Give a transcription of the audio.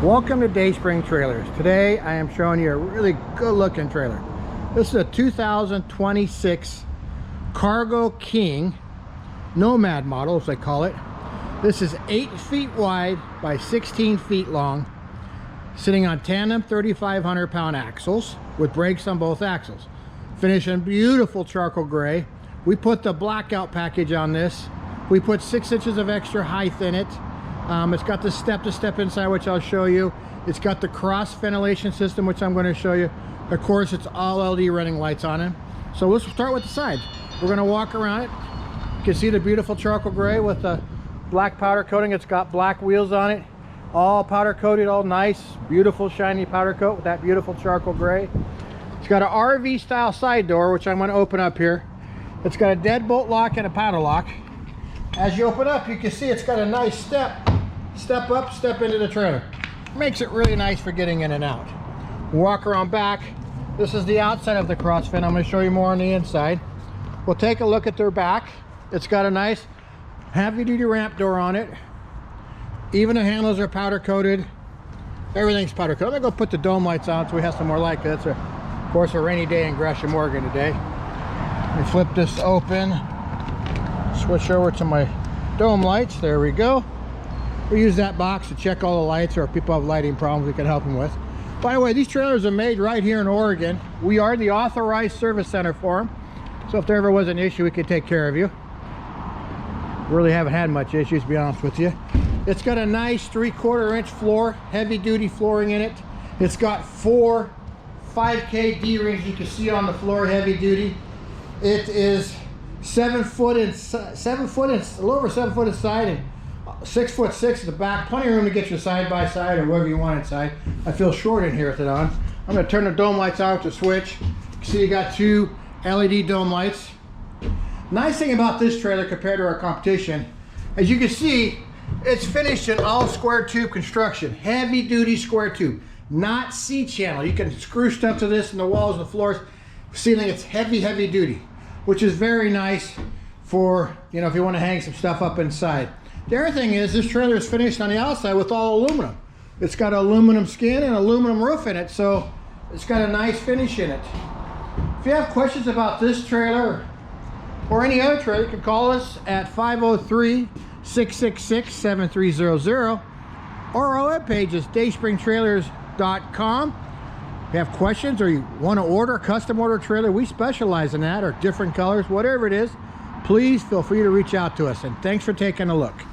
Welcome to Dayspring Trailers. Today I am showing you a really good looking trailer. This is a 2026 Cargo King Nomad model, as they call it. This is 8 feet wide by 16 feet long, sitting on tandem 3,500 pound axles with brakes on both axles. Finished in beautiful charcoal gray. We put the blackout package on this. We put 6 inches of extra height in it. It's got the step-to-step inside, which I'll show you. It's got the cross ventilation system, which I'm going to show you. Of course, it's all LED running lights on it. So let's start with the side. We're going to walk around it. You can see the beautiful charcoal gray with the black powder coating. It's got black wheels on it, all powder coated, all nice, beautiful shiny powder coat with that beautiful charcoal gray. It's got an RV style side door, which I'm going to open up here. It's got a deadbolt lock and a paddle lock. As you open up, you can see it's got a nice step up, step into the trailer. Makes it really nice for getting in and out. Walk around back. This is the outside of the cross vent. I'm going to show you more on the inside. We'll take a look at their back. It's got a nice heavy duty ramp door on it. Even the handles are powder coated. Everything's powder coated. I'm going to go put the dome lights on so we have some more light. It's of course a rainy day in Gresham, Oregon today. Let me flip this open. Switch over to my dome lights. There we go. We use that box to check all the lights, or if people have lighting problems we can help them with. By the way, these trailers are made right here in Oregon. We are the authorized service center for them, so if there ever was an issue, we could take care of you. Really haven't had much issues, to be honest with you. It's got a nice 3/4 inch floor, heavy duty flooring in it. It's got 4 5K D-rings you can see on the floor, heavy duty. It is 7 foot and a little over 7 foot inside and 6'6" at the back. Plenty of room to get your side by side or whatever you want inside. I feel short in here with it on. I'm going to turn the dome lights on with the switch. You can see you got 2 LED dome lights. Nice thing about this trailer compared to our competition, as you can see, it's finished in all square tube construction. Heavy duty square tube, not C-channel. You can screw stuff to this in the walls and the floors. Ceiling, it's heavy duty, which is very nice for, you know, if you want to hang some stuff up inside. The other thing is this trailer is finished on the outside with all aluminum. It's got aluminum skin and aluminum roof in it, so it's got a nice finish in it. If you have questions about this trailer or any other trailer, you can call us at 503-666-7300, or our webpage is dayspringtrailers.com. If you have questions or you want to order a custom order trailer, we specialize in that, or different colors, whatever it is, please feel free to reach out to us. And thanks for taking a look.